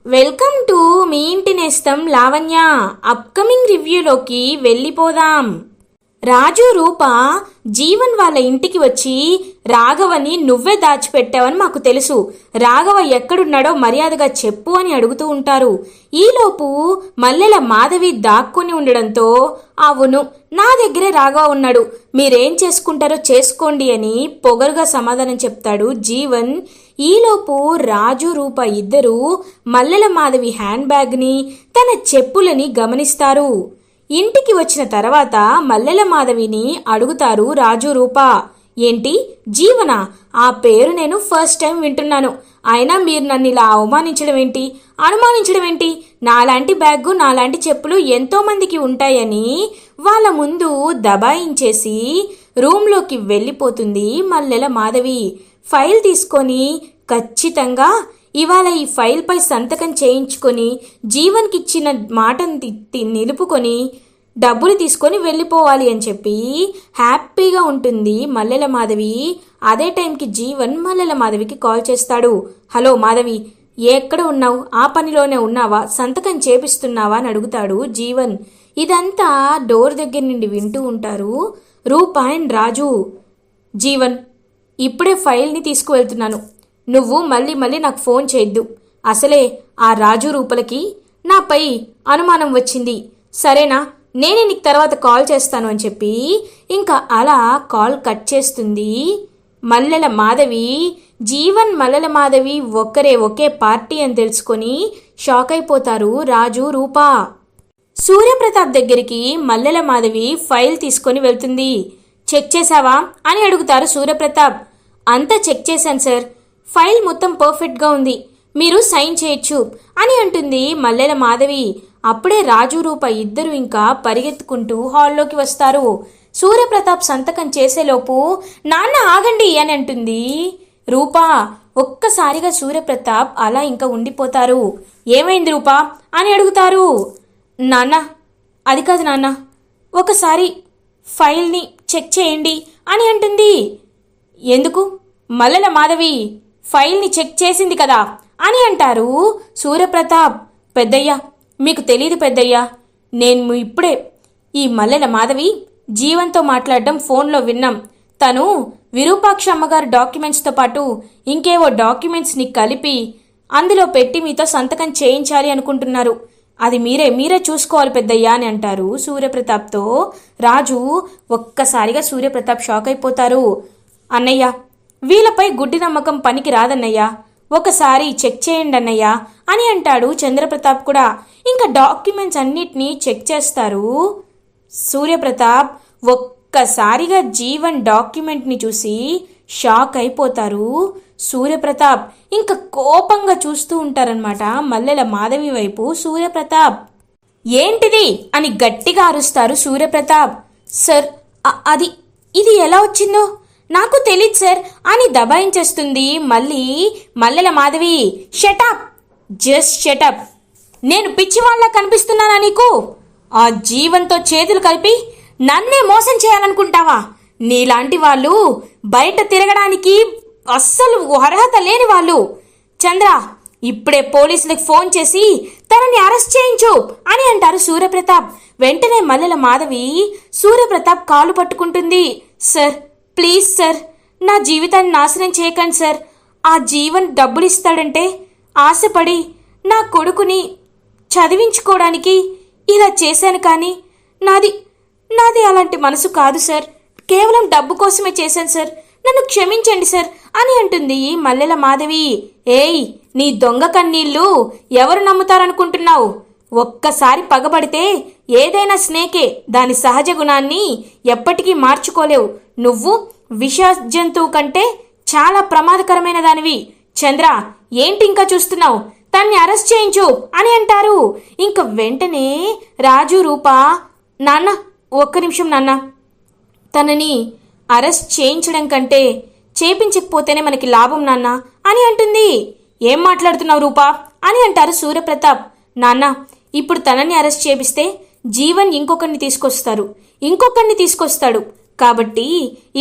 Welcome to me ఇంటి నేస్తం Lavanya. Upcoming రివ్యూలోకి వెళ్ళిపోదాం. రాజు రూప జీవన్ వాళ్ళ ఇంటికి వచ్చి రాఘవని నువ్వే దాచిపెట్టావని మాకు తెలుసు, రాఘవ ఎక్కడున్నాడో మర్యాదగా చెప్పు అని అడుగుతూ ఉంటారు. ఈలోపు మల్లెల మాధవి దాక్కుని ఉండడంతో అవును నా దగ్గరే రాఘవ ఉన్నాడు, మీరేం చేసుకుంటారో చేసుకోండి అని పొగరుగా సమాధానం చెప్తాడు జీవన్. ఈలోపు రాజు రూప ఇద్దరూ మల్లెల మాధవి హ్యాండ్ బ్యాగ్ని తన చెప్పులని గమనిస్తారు. ఇంటికి వచ్చిన తర్వాత మల్లెల మాధవిని అడుగుతారు రాజు రూప. ఏంటి జీవన, ఆ పేరు నేను ఫస్ట్ టైం వింటున్నాను, అయినా మీరు నన్ను ఇలా అవమానించడం ఏంటి, అనుమానించడం ఏంటి? నాలాంటి బ్యాగు నాలాంటి చెప్పులు ఎంతో మందికి ఉంటాయని వాళ్ళ ముందు దబాయించేసి రూమ్లోకి వెళ్ళిపోతుంది మల్లెల మాధవి. ఫైల్ తీసుకొని ఖచ్చితంగా ఇవాళ ఈ ఫైల్పై సంతకం చేయించుకొని జీవన్కిచ్చిన మాటను నిలుపుకొని డబ్బులు తీసుకొని వెళ్ళిపోవాలి అని చెప్పి హ్యాపీగా ఉంటుంది మల్లెల మాధవి. అదే టైంకి జీవన్ మల్లెల మాధవికి కాల్ చేస్తాడు. హలో మాధవి, ఎక్కడ ఉన్నావు? ఆ పనిలోనే ఉన్నావా? సంతకం చేపిస్తున్నావా అని అడుగుతాడు జీవన్. ఇదంతా డోర్ దగ్గర నుండి వింటూ ఉంటారు రూప అండ్ రాజు. జీవన్, ఇప్పుడే ఫైల్ని తీసుకువెళ్తున్నాను, నువ్వు మళ్ళీ మళ్ళీ నాకు ఫోన్ చేయొద్దు. అసలే ఆ రాజు రూపలకి నాపై అనుమానం వచ్చింది, సరేనా? నేనే నీకు తర్వాత కాల్ చేస్తాను అని చెప్పి ఇంకా అలా కాల్ కట్ చేస్తుంది మల్లెల మాధవి. జీవన్ మల్లెల మాధవి ఒకే పార్టీ అని తెలుసుకొని షాక్ అయిపోతారు రాజు రూప. సూర్యప్రతాప్ దగ్గరికి మల్లెల మాధవి ఫైల్ తీసుకొని వెళ్తుంది. చెక్ చేశావా అని అడుగుతారు సూర్యప్రతాప్. అంతా చెక్ చేశాను సార్, ఫైల్ మొత్తం పర్ఫెక్ట్గా ఉంది, మీరు సైన్ చేయొచ్చు అని అంటుంది మల్లెల మాధవి. అప్పుడే రాజు రూప ఇద్దరు ఇంకా పరిగెత్తుకుంటూ హాల్లోకి వస్తారు. సూర్యప్రతాప్ సంతకం చేసేలోపు నాన్న ఆగండి అని అంటుంది రూప. ఒక్కసారిగా సూర్యప్రతాప్ అలా ఇంకా ఉండిపోతారు. ఏమైంది రూప అని అడుగుతారు. నాన్న, అది కాదు నాన్న, ఒకసారి ఫైల్ని చెక్ చేయండి అని అంటుంది. ఎందుకు? మల్లెల మాధవి ఫైల్ని చెక్ చేసింది కదా అని అంటారు సూర్యప్రతాప్. పెద్దయ్య, మీకు తెలియదు పెద్దయ్య, నేను ఇప్పుడే ఈ మల్లెల మాధవి జీవన్తో మాట్లాడడం ఫోన్లో విన్నాం. తను విరూపాక్ష అమ్మగారు డాక్యుమెంట్స్తో పాటు ఇంకేవో డాక్యుమెంట్స్ని కలిపి అందులో పెట్టి మీతో సంతకం చేయించాలి అనుకుంటున్నారు, అది మీరే చూసుకోవాలి పెద్దయ్య అని అంటారు సూర్యప్రతాప్తో. రాజు ఒక్కసారిగా సూర్యప్రతాప్ షాక్ అయిపోతారు. అన్నయ్య, వీళ్ళపై గుడ్డి నమ్మకం పనికి రాదన్నయ్య, ఒకసారి చెక్ చేయండి అన్నయ్య అని అంటాడు చంద్రప్రతాప్ కూడా. ఇంకా డాక్యుమెంట్స్ అన్నిటినీ చెక్ చేస్తారు సూర్యప్రతాప్. ఒక్కసారిగా జీవన్ డాక్యుమెంట్ని చూసి షాక్ అయిపోతారు సూర్యప్రతాప్. ఇంకా కోపంగా చూస్తూ ఉంటారనమాట మల్లెల మాధవి వైపు సూర్యప్రతాప్. ఏంటిది అని గట్టిగా అరుస్తారు సూర్యప్రతాప్. సార్, ఇది ఎలా వచ్చిందో నాకు తెలీదు సార్ అని దబాయించేస్తుంది మళ్ళీ Mallela Madhavi. Shut up, just shut up. నేను పిచ్చివాళ్ళ కనిపిస్తున్నానా నీకు? ఆ జీవంతో చేతులు కలిపి నన్నే మోసం చేయాలనుకుంటావా? నీలాంటి వాళ్ళు బయట తిరగడానికి అస్సలు అర్హత లేని వాళ్ళు. చంద్ర, ఇప్పుడే పోలీసులకు ఫోన్ చేసి తనని అరెస్ట్ చేయించు అని అంటారు సూర్యప్రతాప్. వెంటనే మల్లెల మాధవి సూర్యప్రతాప్ కాలు పట్టుకుంటుంది. సార్, ప్లీజ్ సార్, నా జీవితాన్ని నాశనం చేయకండి సార్. ఆ జీవన్ డబ్బులు ఇస్తాడంటే ఆశపడి నా కొడుకుని చదివించుకోవడానికి ఇలా చేశాను, కానీ నాది అలాంటి మనసు కాదు సార్, కేవలం డబ్బు కోసమే చేశాను సార్, నన్ను క్షమించండి సార్ అని అంటుంది మల్లెల మాధవి. ఏయ్, నీ దొంగ కన్నీళ్ళు ఎవరు నమ్ముతారనుకుంటున్నావు? ఒక్కసారి పగబడితే ఏదైనా స్నేకే దాని సహజ గుణాన్ని ఎప్పటికీ మార్చుకోలేవు. నువ్వు విష జంతువు కంటే చాలా ప్రమాదకరమైన దానివి. చంద్ర, ఏంటి ఇంకా చూస్తున్నావు? తన్ని అరెస్ట్ చేయించు అని అంటారు. ఇంక వెంటనే రాజు రూప, నాన్న ఒక్క నిమిషం నాన్న, తనని అరెస్ట్ చేయించడం కంటే చేపించకపోతేనే మనకి లాభం నాన్న అని అంటుంది. ఏం మాట్లాడుతున్నావు రూపా అని అంటారు సూర్యప్రతాప్. నాన్న, ఇప్పుడు తనని అరెస్ట్ చేపిస్తే జీవన్ ఇంకొకరిని తీసుకొస్తాడు, కాబట్టి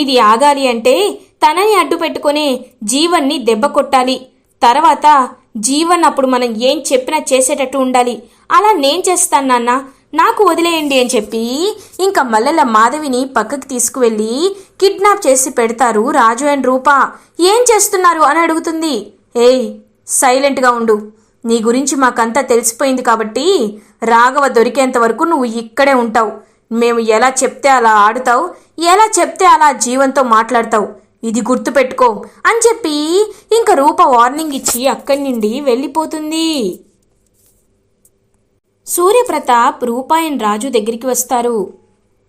ఇది ఆగాలి అంటే తనని అడ్డు పెట్టుకునే జీవన్ని దెబ్బ కొట్టాలి. తర్వాత జీవన్ అప్పుడు మనం ఏం చెప్పినా చేసేటట్టు ఉండాలి. అలా నేను చేస్తాను నాన్న, నాకు వదిలేయండి అని చెప్పి ఇంకా మల్లెల మాధవిని పక్కకి తీసుకువెళ్ళి కిడ్నాప్ చేసి పెడతారు రాజు అండ్ రూప. ఏం చేస్తున్నారు అని అడుగుతుంది. ఏయ్, సైలెంట్గా ఉండు. నీ గురించి మాకంతా తెలిసిపోయింది కాబట్టి రాఘవ దొరికేంత వరకు నువ్వు ఇక్కడే ఉంటావు. మేము ఎలా చెప్తే అలా ఆడుతావు, ఎలా చెప్తే అలా జీవంతో మాట్లాడతావు, ఇది గుర్తుపెట్టుకో అని చెప్పి ఇంకా రూప వార్నింగ్ ఇచ్చి అక్కడి నుండి వెళ్ళిపోతుంది. సూర్యప్రతాప్ రూప అండ్ రాజు దగ్గరికి వస్తారు.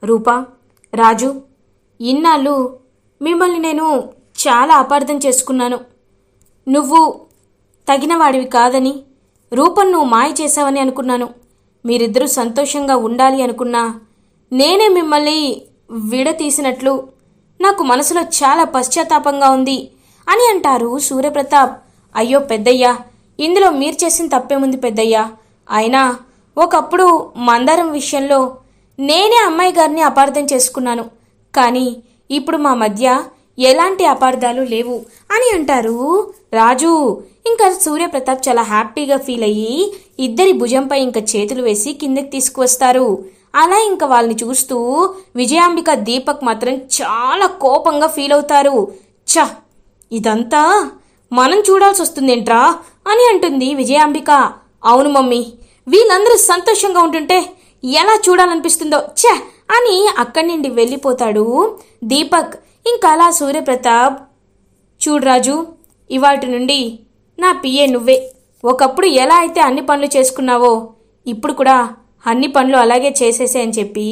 రూపా, రాజు, ఇన్నాళ్ళు మిమ్మల్ని నేను చాలా అపార్థం చేసుకున్నాను. నువ్వు తగినవాడివి కాదని, రూపను నువ్వు మాయ చేశావని అనుకున్నాను. మీరిద్దరూ సంతోషంగా ఉండాలి అనుకున్నా నేనే మిమ్మల్ని విడతీసినట్లు నాకు మనసులో చాలా పశ్చాత్తాపంగా ఉంది అని అంటారు సూర్యప్రతాప్. అయ్యో పెద్దయ్యా, ఇందులో మీరు చేసిన తప్పేముంది పెద్దయ్యా. అయినా ఒకప్పుడు మందారం విషయంలో నేనే అమ్మాయి గారిని అపార్థం చేసుకున్నాను. కానీ ఇప్పుడు మా మధ్య ఎలాంటి అపార్థాలు లేవు అని అంటారు రాజు. ఇంకా సూర్యప్రతాప్ చాలా హ్యాపీగా ఫీల్ అయ్యి ఇద్దరి భుజంపై ఇంకా చేతులు వేసి కిందకి తీసుకువస్తారు. అలా ఇంకా వాళ్ళని చూస్తూ విజయాంబిక, దీపక్ మాత్రం చాలా కోపంగా ఫీల్ అవుతారు. ఛ, ఇదంతా మనం చూడాల్సి వస్తుందేంట్రా అని అంటుంది విజయాంబిక. అవును మమ్మీ, వీళ్ళందరూ సంతోషంగా ఉంటుంటే ఎలా చూడాలనిపిస్తుందో ఛ అని అక్కడి నుండి వెళ్ళిపోతాడు దీపక్. ఇంకా అలా సూర్యప్రతాప్, చూడు రాజు, ఇవాటి నుండి నా పిఏ నువ్వే. ఒకప్పుడు ఎలా అయితే అన్ని పనులు చేసుకున్నావో ఇప్పుడు కూడా అన్ని పనులు అలాగే చేసేసే అని చెప్పి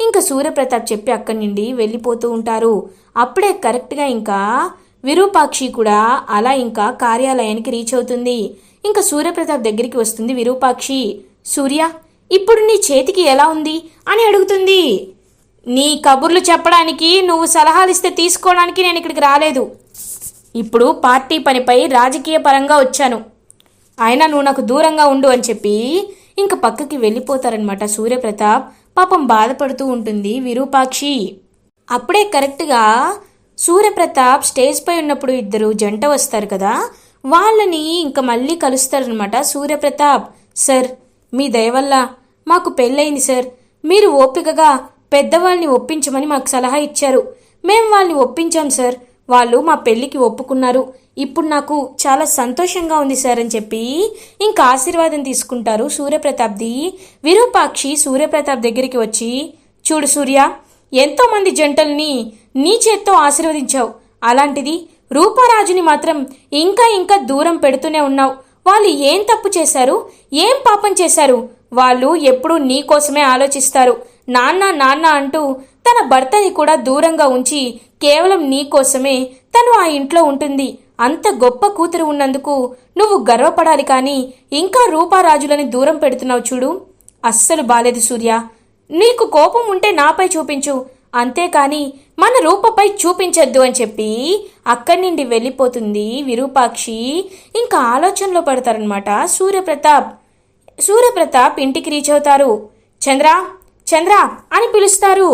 ఇంకా సూర్యప్రతాప్ చెప్పి అక్కడి నుండి వెళ్ళిపోతూ ఉంటారు. అప్పుడే కరెక్ట్గా ఇంకా విరూపాక్షి కూడా అలా ఇంకా కార్యాలయానికి రీచ్ అవుతుంది. ఇంకా సూర్యప్రతాప్ దగ్గరికి వస్తుంది విరూపాక్షి. సూర్య, ఇప్పుడు నీ చేతికి ఎలా ఉంది అని అడుగుతుంది. నీ కబుర్లు చెప్పడానికి, నువ్వు సలహాలు ఇస్తే తీసుకోవడానికి నేను ఇక్కడికి రాలేదు. ఇప్పుడు పార్టీ పనిపై రాజకీయ పరంగా వచ్చాను. అయినా నువ్వు నాకు దూరంగా ఉండు అని చెప్పి ఇంక పక్కకి వెళ్ళిపోతారనమాట సూర్యప్రతాప్. పాపం బాధపడుతూ ఉంటుంది విరూపాక్షి. అప్పుడే కరెక్ట్గా సూర్యప్రతాప్ స్టేజ్ పై ఉన్నప్పుడు ఇద్దరు జంట వస్తారు కదా, వాళ్ళని ఇంకా మళ్ళీ కలుస్తారనమాట సూర్యప్రతాప్. సార్, మీ దయ వల్ల మాకు పెళ్ళయింది సార్. మీరు ఓపికగా పెద్దవాళ్ళని ఒప్పించమని మాకు సలహా ఇచ్చారు. మేము వాళ్ళని ఒప్పించాం సార్. వాళ్ళు మా పెళ్ళికి ఒప్పుకున్నారు. ఇప్పుడు నాకు చాలా సంతోషంగా ఉంది సార్ అని చెప్పి ఇంకా ఆశీర్వాదం తీసుకుంటారు సూర్యప్రతాప్ది. విరూపాక్షి సూర్యప్రతాప్ దగ్గరికి వచ్చి, చూడు సూర్య, ఎంతోమంది జంటల్ని నీ చేత్తో ఆశీర్వదించావు. అలాంటిది రూపారాజుని మాత్రం ఇంకా ఇంకా దూరం పెడుతూనే ఉన్నావు. వాళ్ళు ఏం తప్పు చేశారు, ఏం పాపం చేశారు? వాళ్ళు ఎప్పుడూ నీ కోసమే ఆలోచిస్తారు. నాన్న నాన్న అంటూ తన భర్తని కూడా దూరంగా ఉంచి కేవలం నీ కోసమే తను ఆ ఇంట్లో ఉంటుంది. అంత గొప్ప కూతురు ఉన్నందుకు నువ్వు గర్వపడాలి. కానీ ఇంకా రూపారాజులని దూరం పెడుతున్నావు చూడు, అస్సలు బాలేదు సూర్య. నీకు కోపం ఉంటే నాపై చూపించు, అంతేకాని మన రూపపై చూపించద్దు అని చెప్పి అక్కడి నుండి వెళ్ళిపోతుంది విరూపాక్షి. ఇంకా ఆలోచనలో పడతారనమాట సూర్యప్రతాప్. సూర్యప్రతాప్ ఇంటికి రీచ్ అవుతారు. చంద్ర, చంద్ర అని పిలుస్తారు.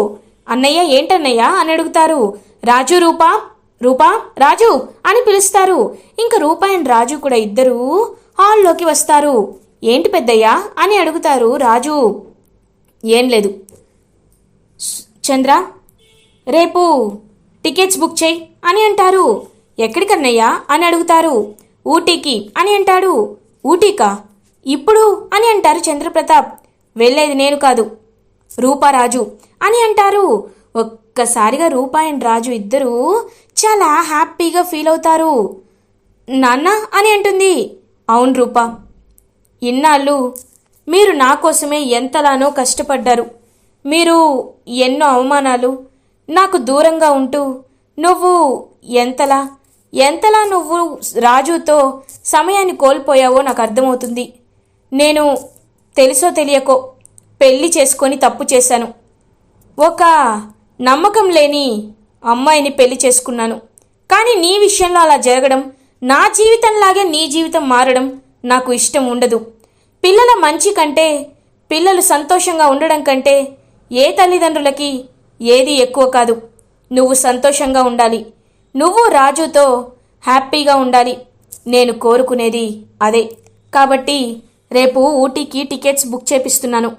అన్నయ్య, ఏంటన్నయ్య అని అడుగుతారు. రాజు, రూపా, రూపా, రాజు అని పిలుస్తారు. ఇంకా రూపా అండ్ రాజు కూడా ఇద్దరు హాల్లోకి వస్తారు. ఏంటి పెద్దయ్యా అని అడుగుతారు రాజు. ఏం లేదు చంద్ర, రేపు టికెట్స్ బుక్ చేయి అని అంటారు. ఎక్కడికన్నయ్యా అని అడుగుతారు. ఊటీకి అని అంటాడు. ఊటీకా? ఇప్పుడు అని అంటారు చంద్రప్రతాప్. వెళ్ళేది నేను కాదు, రూపారాజు అని అంటారు. ఒక్కసారిగా రూపా అండ్ రాజు ఇద్దరు చాలా హ్యాపీగా ఫీల్ అవుతారు. నాన్న అని అంటుంది. అవును రూపా, ఇన్నాళ్ళు మీరు నా కోసమే ఎంతలానో కష్టపడ్డారు. మీరు ఎన్నో అవమానాలు నాకు దూరంగా ఉంటూ నువ్వు ఎంతలా నువ్వు రాజుతో సమయాన్ని కోల్పోయావో నాకు అర్థమవుతుంది. నేను తెలుసో తెలియకో పెళ్లి చేసుకొని తప్పు చేశాను. ఒక నమ్మకం లేని అమ్మాయిని పెళ్లి చేసుకున్నాను. కానీ నీ విషయంలో అలా జరగడం, నా జీవితంలాగే నీ జీవితం మారడం నాకు ఇష్టం ఉండదు. పిల్లల మంచి కంటే, పిల్లలు సంతోషంగా ఉండడం కంటే ఏ తల్లిదండ్రులకి ఏది ఎక్కువ కాదు. నువ్వు సంతోషంగా ఉండాలి, నువ్వు రాజుతో హ్యాపీగా ఉండాలి. నేను కోరుకునేది అదే. కాబట్టి రేపు ఊటీకి టికెట్స్ బుక్ చేపిస్తున్నాను.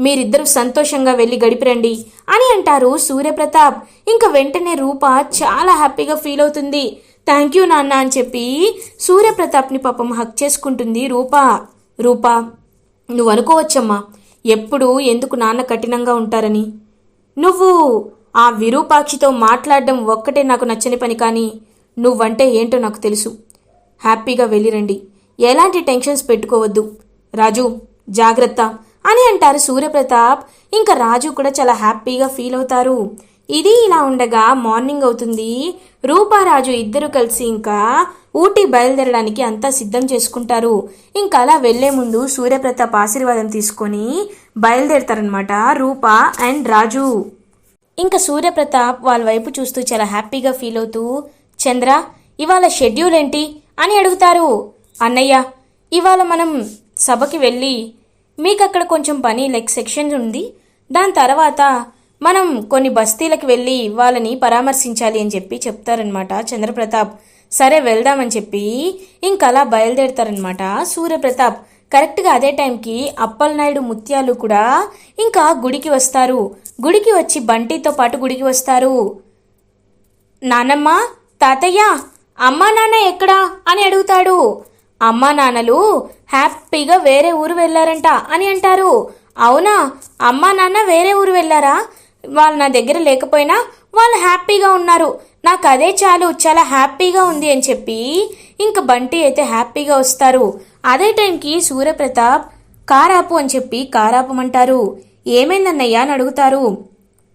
మీరిద్దరూ సంతోషంగా వెళ్ళి గడిపిరండి అని అంటారు సూర్యప్రతాప్. ఇంకా వెంటనే రూప చాలా హ్యాపీగా ఫీల్ అవుతుంది. థ్యాంక్ యూ నాన్న అని చెప్పి సూర్యప్రతాప్ని పాపం హక్ చేసుకుంటుంది రూప. రూపా, నువ్వు అనుకోవచ్చమ్మా ఎప్పుడు ఎందుకు నాన్న కఠినంగా ఉంటారని. నువ్వు ఆ విరూపాక్షితో మాట్లాడడం ఒక్కటే నాకు నచ్చని పని, కానీ నువ్వంటే ఏంటో నాకు తెలుసు. హ్యాపీగా వెళ్ళిరండి, ఎలాంటి టెన్షన్స్ పెట్టుకోవద్దు. రాజు జాగ్రత్త అని అంటారు సూర్యప్రతాప్. ఇంకా రాజు కూడా చాలా హ్యాపీగా ఫీల్ అవుతారు. ఇది ఇలా ఉండగా మార్నింగ్ అవుతుంది. రూపారాజు ఇద్దరు కలిసి ఇంకా ఊటీ బయలుదేరడానికి అంతా సిద్ధం చేసుకుంటారు. ఇంకా అలా వెళ్లే ముందు సూర్యప్రతాప్ ఆశీర్వాదం తీసుకొని బయలుదేరతారనమాట రూప అండ్ రాజు. ఇంకా సూర్యప్రతాప్ వాళ్ళ వైపు చూస్తూ చాలా హ్యాపీగా ఫీల్ అవుతూ, చంద్ర ఇవాళ షెడ్యూల్ ఏంటి అని అడుగుతారు. అన్నయ్య, ఇవాళ మనం సభకి వెళ్ళి మీకు అక్కడ కొంచెం పని లైక్ సెక్షన్స్ ఉంది, దాని తర్వాత మనం కొన్ని బస్తీలకు వెళ్ళి వాళ్ళని పరామర్శించాలి అని చెప్పి చెప్తారనమాట చంద్రప్రతాప్. సరే వెళ్దామని చెప్పి ఇంకా అలా బయలుదేరతారనమాట సూర్యప్రతాప్. కరెక్ట్గా అదే టైంకి అప్పలనాయుడు ముత్యాలు కూడా ఇంకా గుడికి వస్తారు. గుడికి వచ్చి బంటితో పాటు గుడికి వస్తారు. నానమ్మ, తాతయ్య, అమ్మా నాన్న ఎక్కడా అని అడుగుతాడు. అమ్మా నాన్నలు హ్యాపీగా వేరే ఊరు వెళ్ళారంట అని అంటారు. అవునా, అమ్మా నాన్న వేరే ఊరు వెళ్ళారా? వాళ్ళు నా దగ్గర లేకపోయినా వాళ్ళు హ్యాపీగా ఉన్నారు, నాకు అదే చాలు, చాలా హ్యాపీగా ఉంది అని చెప్పి ఇంక బంటి అయితే హ్యాపీగా వస్తారు. అదే టైంకి సూర్యప్రతాప్ కారాపు అని చెప్పి కారాపమంటారు. ఏమైందన్నయ్య అని అడుగుతారు.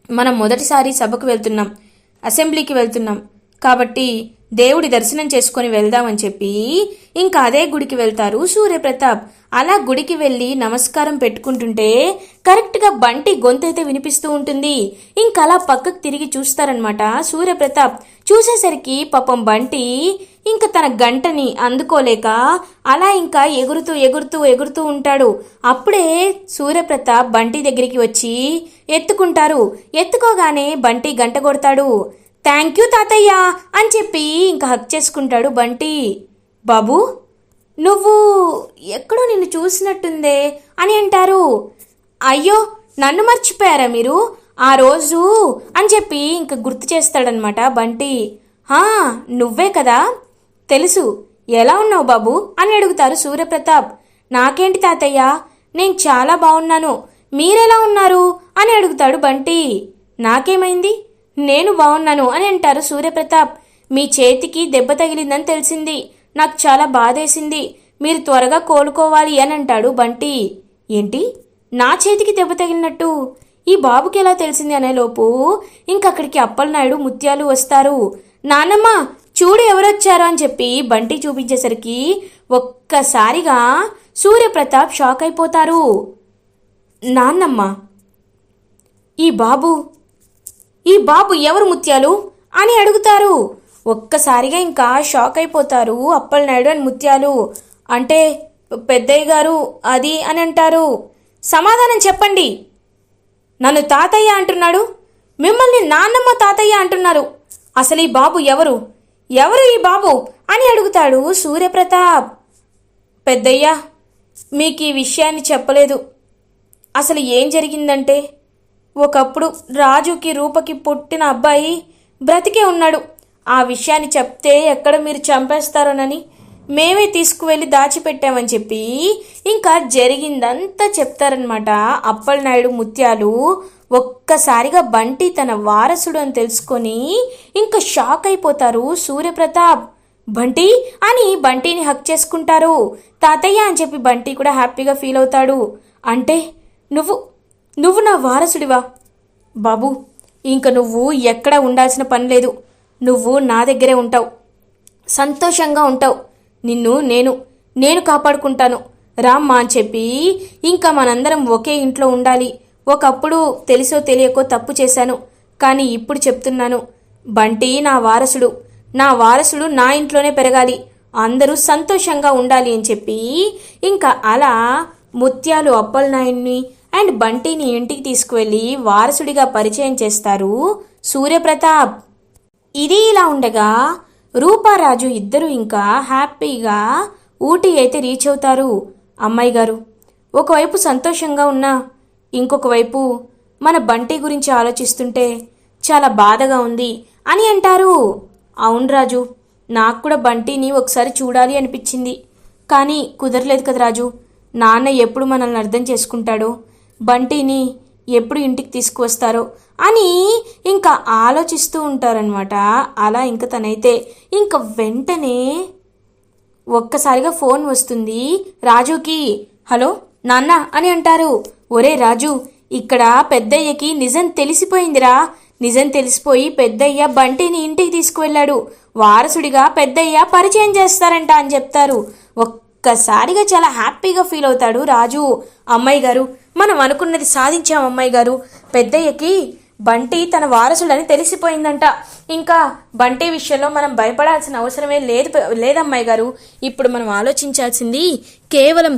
మనం మొదటిసారి సభకు వెళ్తున్నాం, అసెంబ్లీకి వెళ్తున్నాం కాబట్టి దేవుడి దర్శనం చేసుకొని వెళ్దామని చెప్పి ఇంకా అదే గుడికి వెళ్తారు సూర్యప్రతాప్. అలా గుడికి వెళ్ళి నమస్కారం పెట్టుకుంటుంటే కరెక్ట్గా బంటి గొంతైతే వినిపిస్తూ ఉంటుంది. ఇంకా అలా పక్కకు తిరిగి చూస్తారనమాట సూర్యప్రతాప్. చూసేసరికి పాపం బంటి ఇంకా తన గంటని అందుకోలేక అలా ఇంకా ఎగురుతూ ఎగురుతూ ఎగురుతూ ఉంటాడు. అప్పుడే సూర్యప్రతాప్ బంటి దగ్గరికి వచ్చి ఎత్తుకుంటారు. ఎత్తుకోగానే బంటి గంట కొడతాడు. థ్యాంక్ యూ తాతయ్య అని చెప్పి ఇంకా హక్ చేసుకుంటాడు బంటి. బాబు, నువ్వు ఎక్కడో నిన్ను చూసినట్టుందే అని అంటారు. అయ్యో, నన్ను మర్చిపోయారా మీరు ఆ రోజు అని చెప్పి ఇంకా గుర్తు చేస్తాడనమాట బంటి. నువ్వే కదా, తెలుసు. ఎలా ఉన్నావు బాబు అని అడుగుతారు సూర్యప్రతాప్. నాకేంటి తాతయ్య, నేను చాలా బాగున్నాను, మీరెలా ఉన్నారు అని అడుగుతాడు బంటి. నాకేమైంది, నేను బాగున్నాను అని అంటారు సూర్యప్రతాప్. మీ చేతికి దెబ్బ తగిలిందని తెలిసింది, నాకు చాలా బాధేసింది, మీరు త్వరగా కోలుకోవాలి అని అంటాడు బంటి. ఏంటి, నా చేతికి దెబ్బ తగిలినట్టు ఈ బాబుకి ఎలా తెలిసింది అనేలోపు ఇంకక్కడికి అప్పలనాయుడు ముత్యాలు వస్తారు. నానమ్మ చూడు ఎవరొచ్చారో అని చెప్పి బంటి చూపించేసరికి ఒక్కసారిగా సూర్యప్రతాప్ షాక్ అయిపోతారు. నాన్నమ్మ, ఈ బాబు ఎవరు ముత్యాలు అని అడుగుతారు. ఒక్కసారిగా ఇంకా షాక్ అయిపోతారు అప్పలనాయుడు అని ముత్యాలు. అంటే పెద్దయ్య గారు అది అని అంటారు. సమాధానం చెప్పండి, నన్ను తాతయ్య అంటున్నాడు, మిమ్మల్ని నాన్నమ్మ తాతయ్య అంటున్నారు. అసలు ఈ బాబు ఎవరు ఈ బాబు అని అడుగుతాడు సూర్యప్రతాప్. పెద్దయ్య, మీకు ఈ విషయాన్ని చెప్పలేదు. అసలు ఏం జరిగిందంటే, ఒకప్పుడు రాజుకి రూపకి పుట్టిన అబ్బాయి బ్రతికే ఉన్నాడు. ఆ విషయాన్ని చెప్తే ఎక్కడ మీరు చంపేస్తారోనని మేమే తీసుకువెళ్ళి దాచిపెట్టామని చెప్పి ఇంకా జరిగిందంతా చెప్తారనమాట అప్పలనాయుడు ముత్యాలు. ఒక్కసారిగా బంటి తన వారసుడు అని తెలుసుకొని ఇంకా షాక్ అయిపోతారు సూర్యప్రతాప్. బంటి అని బంటిని హక్ చేసుకుంటారు. తాతయ్య అని చెప్పి బంటి కూడా హ్యాపీగా ఫీల్ అవుతాడు. అంటే నువ్వు నా వారసుడివా బాబు, ఇంక నువ్వు ఎక్కడ ఉండాల్సిన పని లేదు, నువ్వు నా దగ్గరే ఉంటావు, సంతోషంగా ఉంటావు, నిన్ను నేను కాపాడుకుంటాను రామ్మా అని చెప్పి ఇంకా మనందరం ఒకే ఇంట్లో ఉండాలి. ఒకప్పుడు తెలిసో తెలియకో తప్పు చేశాను, కానీ ఇప్పుడు చెప్తున్నాను, బంటి నా వారసుడు నా ఇంట్లోనే పెరగాలి, అందరూ సంతోషంగా ఉండాలి అని చెప్పి ఇంకా అలా ముత్యాలు అప్పలనాయుడిని అండ్ బంటిని ఇంటికి తీసుకువెళ్ళి వారసుడిగా పరిచయం చేస్తారు సూర్యప్రతాప్. ఇది ఇలా ఉండగా రూపారాజు ఇద్దరు ఇంకా హ్యాపీగా ఊటీ అయితే రీచ్ అవుతారు. అమ్మాయి గారు ఒకవైపు సంతోషంగా ఉన్నా ఇంకొక వైపు మన బంటి గురించి ఆలోచిస్తుంటే చాలా బాధగా ఉంది అని అంటారు. అవును రాజు, నాకు కూడా బంటిని ఒకసారి చూడాలి అనిపించింది, కానీ కుదరలేదు కదా రాజు. నాన్న ఎప్పుడు మనల్ని అర్థం చేసుకుంటాడో, బంటిని ఎప్పుడు ఇంటికి తీసుకువస్తారో అని ఇంకా ఆలోచిస్తూ ఉంటారనమాట. అలా ఇంకా తనైతే ఇంకా వెంటనే ఒక్కసారిగా ఫోన్ వస్తుంది రాజుకి. హలో నాన్న అని అంటారు. ఒరే రాజు, ఇక్కడ పెద్దయ్యకి నిజం తెలిసిపోయిందిరా. నిజం తెలిసిపోయి పెద్దయ్య బంటిని ఇంటికి తీసుకువెళ్ళాడు. వారసుడిగా పెద్దయ్య పరిచయం చేస్తారంట అని చెప్తారు. ఒక్కసారిగా చాలా హ్యాపీగా ఫీల్ అవుతాడు రాజు. అమ్మాయి గారు, మనం అనుకున్నది సాధించాం అమ్మాయి గారు. పెద్దయ్యకి బంటి తన వారసుడని తెలిసిపోయిందంట. ఇంకా బంటి విషయంలో మనం భయపడాల్సిన అవసరమే లేదమ్మాయి గారు. ఇప్పుడు మనం ఆలోచించాల్సింది కేవలం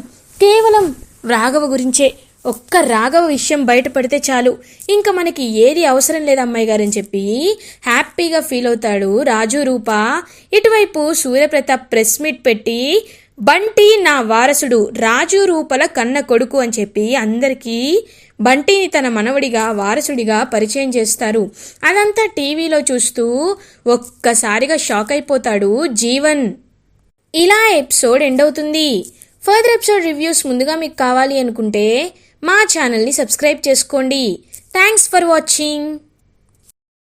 రాఘవ గురించే. ఒక్క రాఘవ విషయం బయటపడితే చాలు, ఇంకా మనకి ఏది అవసరం లేదు అమ్మాయి గారు అని చెప్పి హ్యాపీగా ఫీల్ అవుతాడు రాజు రూప. ఇటువైపు సూర్యప్రతాప్ ప్రెస్ మీట్ పెట్టి బంటి నా వారసుడు, రాజు రూపల కన్న కొడుకు అని చెప్పి అందరికీ బంటిని తన మనవడిగా వారసుడిగా పరిచయం చేస్తారు. అదంతా టీవీలో చూస్తూ ఒక్కసారిగా షాక్ అయిపోతాడు జీవన్. ఇలా ఎపిసోడ్ ఎండ్ అవుతుంది. ఫర్దర్ ఎపిసోడ్ రివ్యూస్ ముందుగా మీకు కావాలి అనుకుంటే మా ఛానల్ని సబ్స్క్రైబ్ చేసుకోండి. Thanks for watching.